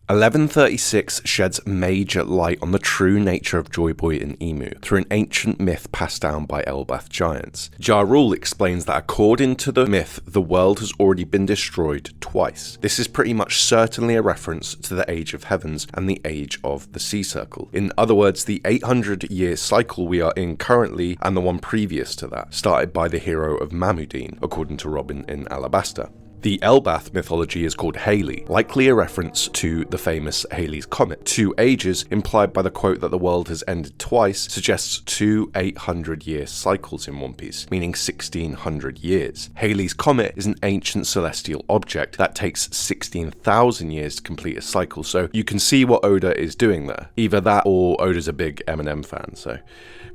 1136 sheds major light on the true nature of Joy Boy and Emu through an ancient myth passed down by ELBAPH giants. Ja Rule explains that according to the myth, the world has already been destroyed twice. This is pretty much certainly a reference to the Age of Heavens and the Age of the Sea Circle. In other words, the 800-year cycle we are in currently and the one previous to that, started by the hero of Mamudine, according to Robin in Alabasta. The ELBAPH mythology is called Halley, likely a reference to the famous Halley's Comet. 2 ages, implied by the quote that the world has ended twice, suggests 2 800-year cycles in One Piece, meaning 1600 years. Halley's Comet is an ancient celestial object that takes 16,000 years to complete a cycle, so you can see what Oda is doing there. Either that or Oda's a big Eminem fan, so...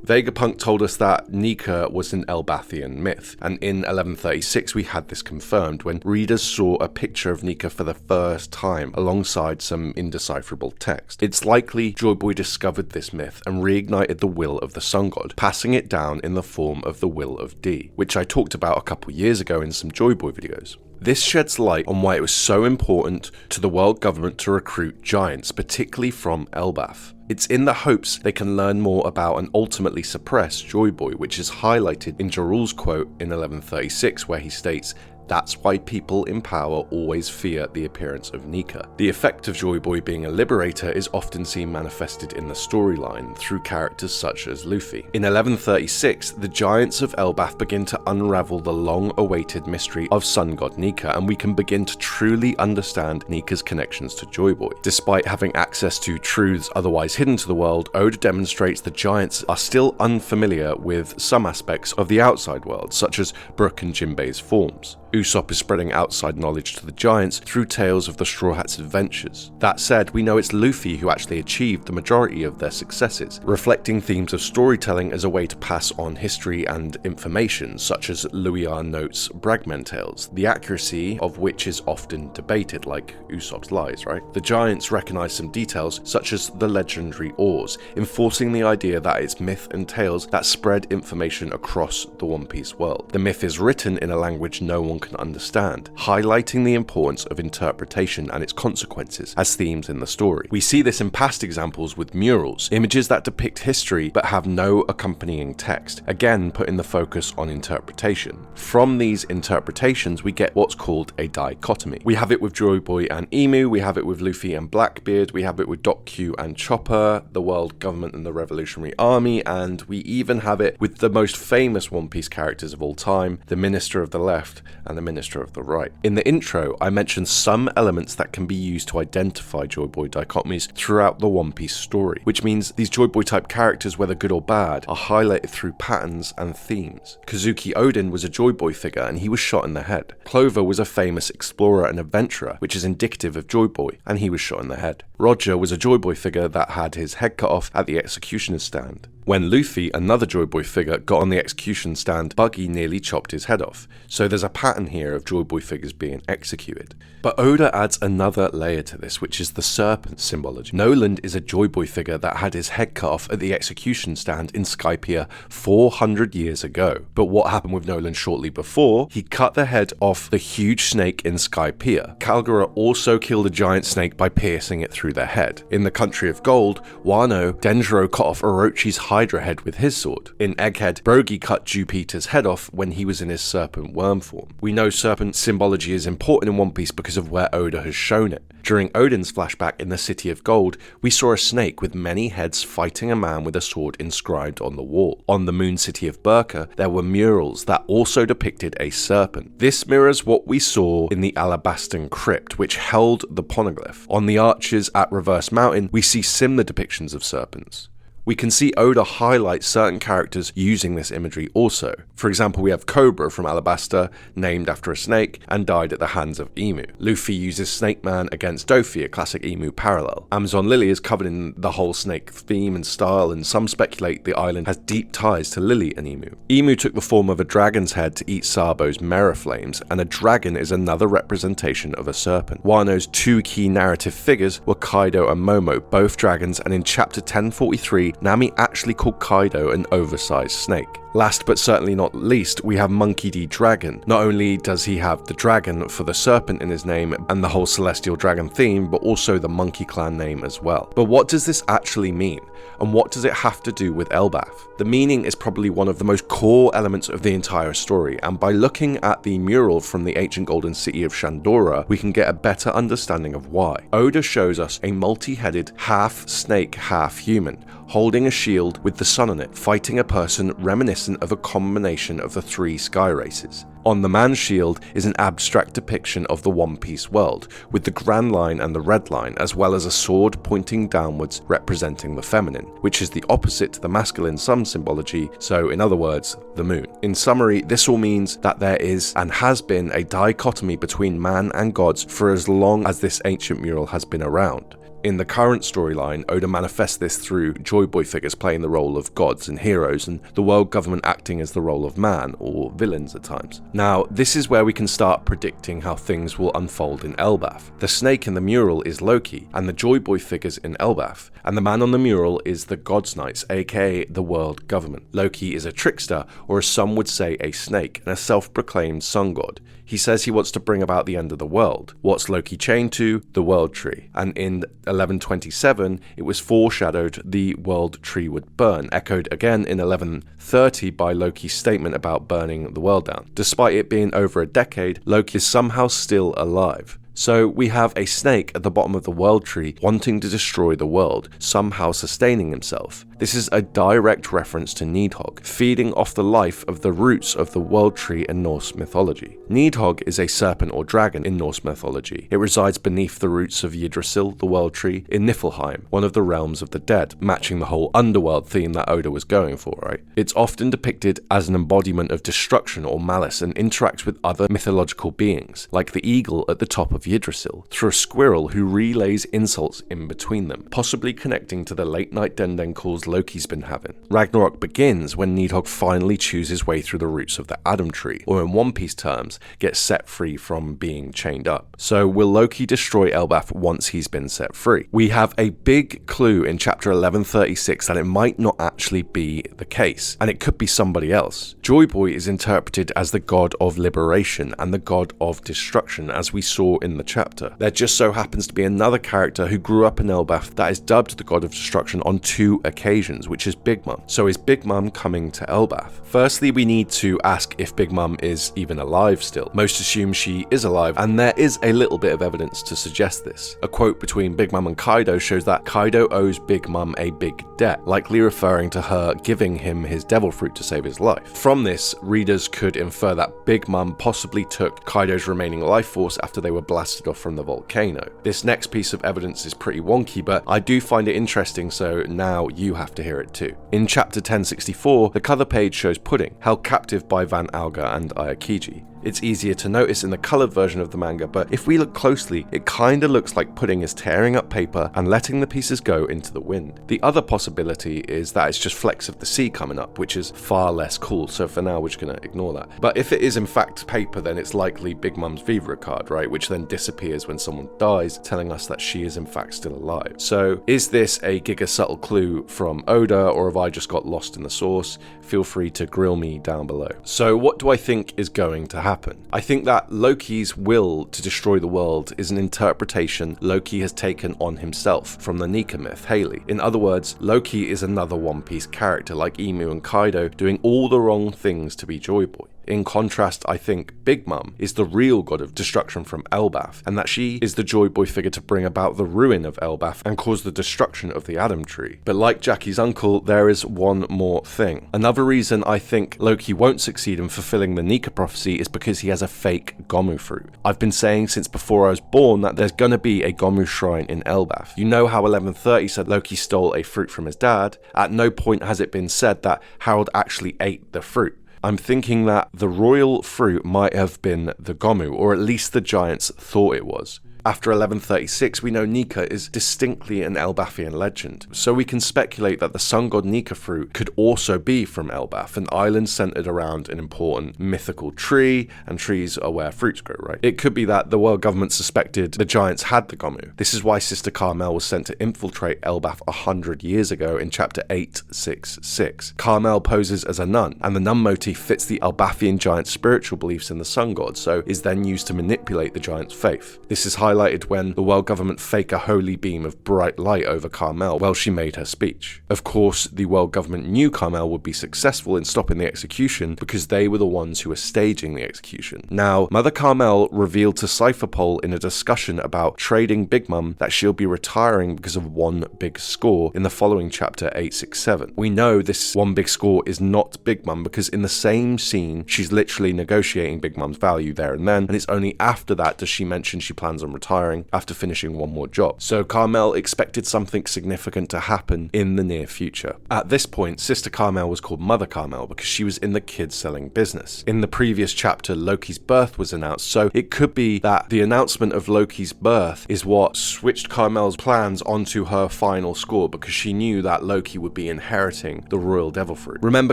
Vegapunk told us that Nika was an ELBAPHian myth, and in 1136 we had this confirmed when readers saw a picture of Nika for the first time alongside some indecipherable text. It's likely Joy Boy discovered this myth and reignited the will of the Sun God, passing it down in the form of the will of D, which I talked about a couple years ago in some Joy Boy videos. This sheds light on why it was so important to the world government to recruit giants, particularly from ELBAPH. It's in the hopes they can learn more about and ultimately suppress Joy Boy, which is highlighted in Ja Rule's quote in 1136, where he states, "That's why people in power always fear the appearance of Nika." The effect of Joy Boy being a liberator is often seen manifested in the storyline through characters such as Luffy. In 1136, the giants of ELBAPH begin to unravel the long-awaited mystery of Sun God Nika, and we can begin to truly understand Nika's connections to Joy Boy. Despite having access to truths otherwise hidden to the world, Oda demonstrates the giants are still unfamiliar with some aspects of the outside world, such as Brook and Jinbei's forms. Usopp is spreading outside knowledge to the giants through tales of the Straw Hats' adventures. That said, we know it's Luffy who actually achieved the majority of their successes, reflecting themes of storytelling as a way to pass on history and information, such as Louis R. Note's Bragman tales, the accuracy of which is often debated, like Usopp's lies, right? The giants recognize some details, such as the legendary oars, enforcing the idea that it's myth and tales that spread information across the One Piece world. The myth is written in a language no one can understand, highlighting the importance of interpretation and its consequences as themes in the story. We see this in past examples with murals, images that depict history but have no accompanying text, again putting the focus on interpretation. From these interpretations we get what's called a dichotomy. We have it with Joy Boy and Emu, we have it with Luffy and Blackbeard, we have it with Doc Q and Chopper, the world government and the Revolutionary Army, and we even have it with the most famous One Piece characters of all time, the Minister of the Left and the Minister of the Right. In the intro, I mentioned some elements that can be used to identify Joy Boy dichotomies throughout the One Piece story, which means these Joy Boy type characters, whether good or bad, are highlighted through patterns and themes. Kazuki Odin was a Joy Boy figure and he was shot in the head. Clover was a famous explorer and adventurer, which is indicative of Joy Boy, and he was shot in the head. Roger was a Joy Boy figure that had his head cut off at the executioner's stand. When Luffy, another Joy Boy figure, got on the execution stand, Buggy nearly chopped his head off. So there's a pattern here of Joy Boy figures being executed. But Oda adds another layer to this, which is the Serpent symbology. Noland is a Joy Boy figure that had his head cut off at the execution stand in Skypiea 400 years ago. But what happened with Noland shortly before? He cut the head off the huge snake in Skypiea. Kalgara also killed a giant snake by piercing it through their head. In the Country of Gold, Wano, Denjiro cut off Orochi's Hydra head with his sword. In Egghead, Brogy cut Jupiter's head off when he was in his serpent worm form. We know serpent symbology is important in One Piece because of where Oda has shown it. During Odin's flashback in the City of Gold, we saw a snake with many heads fighting a man with a sword inscribed on the wall. On the Moon City of Burka, there were murals that also depicted a serpent. This mirrors what we saw in the Alabastan crypt, which held the poneglyph. On the arches at Reverse Mountain, we see similar depictions of serpents. We can see Oda highlight certain characters using this imagery also. For example, we have Cobra from Alabasta, named after a snake, and died at the hands of Emu. Luffy uses Snake Man against Dofi, a classic Emu parallel. Amazon Lily is covered in the whole snake theme and style, and some speculate the island has deep ties to Lily and Emu. Emu took the form of a dragon's head to eat Sabo's Mera Flames, and a dragon is another representation of a serpent. Wano's 2 key narrative figures were Kaido and Momo, both dragons, and in chapter 1043, Nami actually called Kaido an oversized snake. Last but certainly not least, we have Monkey D. Dragon. Not only does he have the dragon for the serpent in his name and the whole celestial dragon theme, but also the Monkey Clan name as well. But what does this actually mean? And what does it have to do with ELBAPH? The meaning is probably one of the most core elements of the entire story, and by looking at the mural from the ancient golden city of Shandora, we can get a better understanding of why. Oda shows us a multi-headed, half snake, half human, holding a shield with the sun on it, fighting a person reminiscent of a combination of the three sky races. On the man's shield is an abstract depiction of the One Piece world, with the Grand Line and the Red Line, as well as a sword pointing downwards representing the feminine, which is the opposite to the masculine sun symbology, so in other words, the moon. In summary, this all means that there is and has been a dichotomy between man and gods for as long as this ancient mural has been around. In the current storyline, Oda manifests this through Joy Boy figures playing the role of gods and heroes, and the world government acting as the role of man, or villains at times. Now, this is where we can start predicting how things will unfold in ELBAPH. The snake in the mural is Loki, and the Joy Boy figures in ELBAPH, and the man on the mural is the Gods Knights, aka the world government. Loki is a trickster, or as some would say a snake, and a self-proclaimed sun god. He says he wants to bring about the end of the world. What's Loki chained to? The World Tree. And in 1127, it was foreshadowed the World Tree would burn, echoed again in 1130 by Loki's statement about burning the world down. Despite it being over a decade, Loki is somehow still alive. So we have a snake at the bottom of the World Tree wanting to destroy the world, somehow sustaining himself. This is a direct reference to Nidhogg, feeding off the life of the roots of the World Tree in Norse mythology. Nidhogg is a serpent or dragon in Norse mythology. It resides beneath the roots of Yggdrasil, the World Tree, in Niflheim, one of the realms of the dead, matching the whole underworld theme that Oda was going for, right? It's often depicted as an embodiment of destruction or malice and interacts with other mythological beings, like the eagle at the top of Yggdrasil, through a squirrel who relays insults in between them, possibly connecting to the late-night Den Den calls Loki's been having. Ragnarok begins when Nidhogg finally chews his way through the roots of the Adam Tree, or in One Piece terms, gets set free from being chained up. So will Loki destroy ELBAPH once he's been set free? We have a big clue in chapter 1136 that it might not actually be the case, and it could be somebody else. Joy Boy is interpreted as the god of liberation and the god of destruction, as we saw in the chapter. There just so happens to be another character who grew up in ELBAPH that is dubbed the god of destruction on 2 occasions, which is Big Mom. So is Big Mom coming to ELBAPH? Firstly, we need to ask if Big Mom is even alive still. Most assume she is alive, and there is a little bit of evidence to suggest this. A quote between Big Mom and Kaido shows that Kaido owes Big Mom a big debt, likely referring to her giving him his devil fruit to save his life. From this, readers could infer that Big Mom possibly took Kaido's remaining life force after they were blasted off from the volcano. This next piece of evidence is pretty wonky, but I do find it interesting, so now you have to hear it too. In chapter 1064, the cover page shows Pudding, held captive by Van Alga and Aokiji. It's easier to notice in the coloured version of the manga, but if we look closely, it kinda looks like Pudding is tearing up paper and letting the pieces go into the wind. The other possibility is that it's just flecks of the sea coming up, which is far less cool, so for now we're just gonna ignore that. But if it is in fact paper, then it's likely Big Mom's Vivre card, right, which then disappears when someone dies, telling us that she is in fact still alive. So is this a giga subtle clue from Oda, or have I just got lost in the source? Feel free to grill me down below. So what do I think is going to happen? I think that Loki's will to destroy the world is an interpretation Loki has taken on himself from the Nika myth, Haley. In other words, Loki is another One Piece character like Emu and Kaido, doing all the wrong things to be Joy Boy. In contrast, I think Big Mom is the real god of destruction from ELBAPH, and that she is the Joy Boy figure to bring about the ruin of ELBAPH and cause the destruction of the Adam Tree. But like Jackie's uncle, there is one more thing. Another reason I think Loki won't succeed in fulfilling the Nika prophecy is because he has a fake Gomu fruit. I've been saying since before I was born that there's gonna be a Gomu shrine in ELBAPH. You know how 1130 said Loki stole a fruit from his dad? At no point has it been said that Harold actually ate the fruit. I'm thinking that the royal fruit might have been the Gomu, or at least the giants thought it was. After 1136, we know Nika is distinctly an Elbafian legend, so we can speculate that the sun god Nika fruit could also be from ELBAPH, an island centered around an important mythical tree, and trees are where fruits grow, right? It could be that the world government suspected the giants had the Gomu. This is why Sister Carmel was sent to infiltrate ELBAPH 100 years ago in chapter 866. Carmel poses as a nun, and the nun motif fits the Elbafian giant's spiritual beliefs in the sun god, so is then used to manipulate the giant's faith. This is highlighted when the world government fake a holy beam of bright light over Carmel while she made her speech. Of course, the world government knew Carmel would be successful in stopping the execution because they were the ones who were staging the execution. Now, Mother Carmel revealed to Cypherpole in a discussion about trading Big Mum that she'll be retiring because of one big score in the following chapter 867. We know this one big score is not Big Mum because in the same scene she's literally negotiating Big Mum's value there and then, and it's only after that does she mention she plans on retiring after finishing one more job. So Carmel expected something significant to happen in the near future. At this point, Sister Carmel was called Mother Carmel because she was in the kid selling business. In the previous chapter, Loki's birth was announced, so it could be that the announcement of Loki's birth is what switched Carmel's plans onto her final score because she knew that Loki would be inheriting the royal devil fruit. Remember,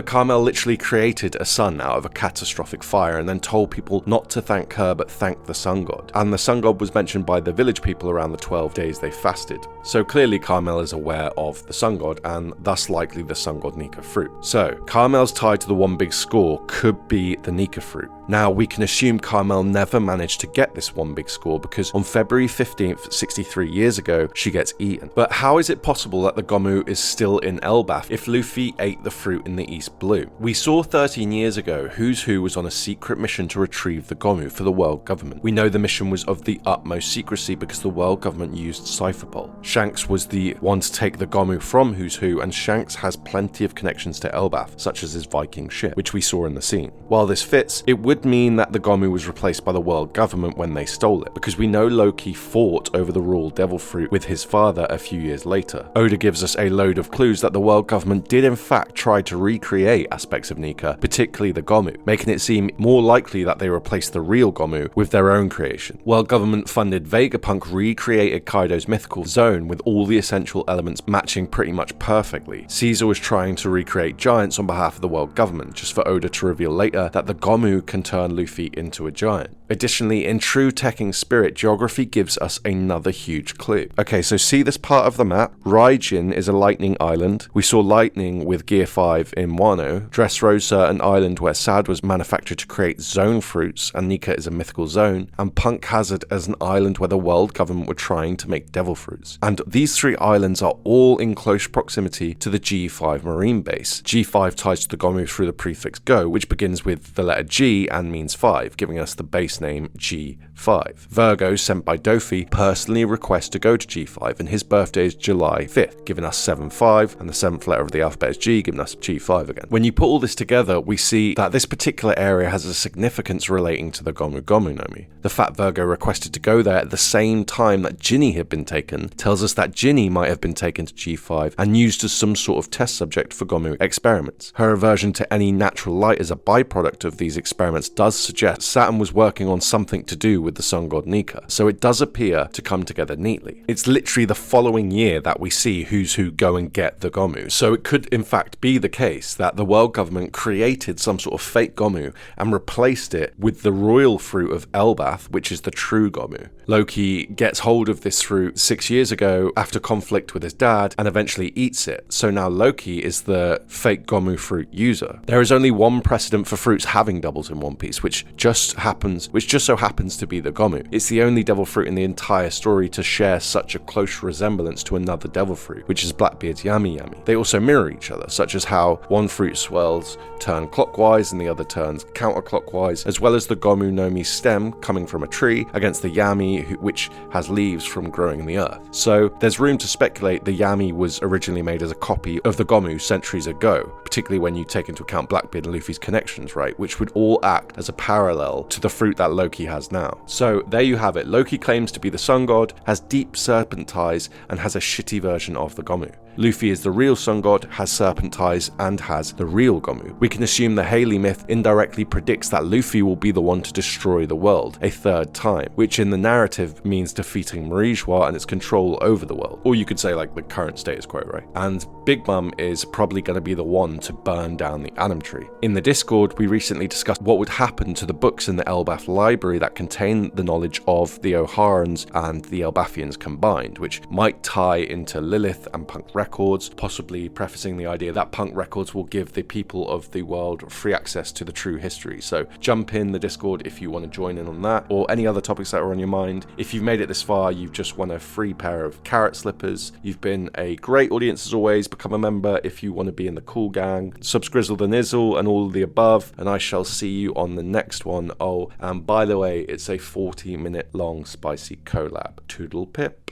Carmel literally created a sun out of a catastrophic fire and then told people not to thank her but thank the sun god. And the sun god was mentioned by the village people around the 12 days they fasted. So clearly Carmel is aware of the sun god and thus likely the sun god Nika fruit. So Carmel's tied to the one big score could be the Nika fruit. Now we can assume Carmel never managed to get this one big score because on February 15th, 63 years ago, she gets eaten. But how is it possible that the Gomu is still in ELBAPH if Luffy ate the fruit in the East Blue? We saw 13 years ago Who's Who was on a secret mission to retrieve the Gomu for the world government. We know the mission was of the utmost secrecy because the world government used Cypherpole. Shanks was the one to take the Gomu from Who's Who, and Shanks has plenty of connections to ELBAPH, such as his Viking ship, which we saw in the scene. While this fits, it would mean that the Gomu was replaced by the world government when they stole it, because we know Loki fought over the royal devil fruit with his father a few years later. Oda gives us a load of clues that the world government did in fact try to recreate aspects of Nika, particularly the Gomu, making it seem more likely that they replaced the real Gomu with their own creation. World government funded Vegapunk recreated Kaido's mythical zone with all the essential elements matching pretty much perfectly. Caesar was trying to recreate giants on behalf of the world government, just for Oda to reveal later that the Gomu can turn Luffy into a giant. Additionally, in true Tekking spirit, geography gives us another huge clue. Okay, so see this part of the map? Raijin is a lightning island. We saw lightning with Gear 5 in Wano. Dressrosa, an island where Sad was manufactured to create zone fruits, and Nika is a mythical zone. And Punk Hazard as an island where the world government were trying to make devil fruits. And these three islands are all in close proximity to the G5 marine base. G5 ties to the Gomu through the prefix Go, which begins with the letter G and means 5, giving us the base name G5. Virgo, sent by Dofi, personally requests to go to G5, and his birthday is July 5th, giving us 7-5, and the 7th letter of the alphabet is G, giving us G5 again. When you put all this together, we see that this particular area has a significance relating to the Gomu Gomu Nomi. The fact Virgo requested to go there at the same time that Ginny had been taken tells us that Ginny might have been taken to G5 and used as some sort of test subject for Gomu experiments. Her aversion to any natural light as a byproduct of these experiments does suggest Saturn was working on something to do with the sun god Nika, so it does appear to come together neatly. It's literally the following year that we see Who's Who go and get the Gomu, so it could in fact be the case that the world government created some sort of fake Gomu and replaced it with the royal fruit of ELBAPH, which is the true Gomu. Loki gets hold of this fruit 6 years ago after conflict with his dad and eventually eats it, so now Loki is the fake Gomu fruit user. There is only one precedent for fruits having doubles in One Piece, which just so happens to be the Gomu. It's the only devil fruit in the entire story to share such a close resemblance to another devil fruit, which is Blackbeard's Yami Yami. They also mirror each other, such as how one fruit swells turn clockwise and the other turns counterclockwise, as well as the Gomu Nomi's stem coming from a tree against the Yami, which has leaves from growing in the earth. So there's room to speculate the Yami was originally made as a copy of the Gomu centuries ago, particularly when you take into account Blackbeard and Luffy's connections, right, which would all act act as a parallel to the fruit that Loki has now. So there you have it. Loki claims to be the sun god, has deep serpent ties, and has a shitty version of the Gomu. Luffy is the real sun god, has serpent ties, and has the real Gomu. We can assume the Haley myth indirectly predicts that Luffy will be the one to destroy the world a third time, which in the narrative means defeating Marijois and its control over the world. Or you could say like the current status quo, right? And Big Mom is probably going to be the one to burn down the Anim Tree. In the Discord, we recently discussed what would happen to the books in the ELBAPH library that contain the knowledge of the O'Harans and the Elbaphians combined, which might tie into Lilith and Punk Records, possibly prefacing the idea that Punk Records will give the people of the world free access to the true history. So jump in the Discord if you want to join in on that, or any other topics that are on your mind. If you've made it this far, you've just won a free pair of carrot slippers. You've been a great audience as always. Become a member if you want to be in the cool gang. Subscrizzle the nizzle and all of the above, and I shall see you on the next one. Oh, and by the way, it's a 40-minute long spicy collab. Toodle pip.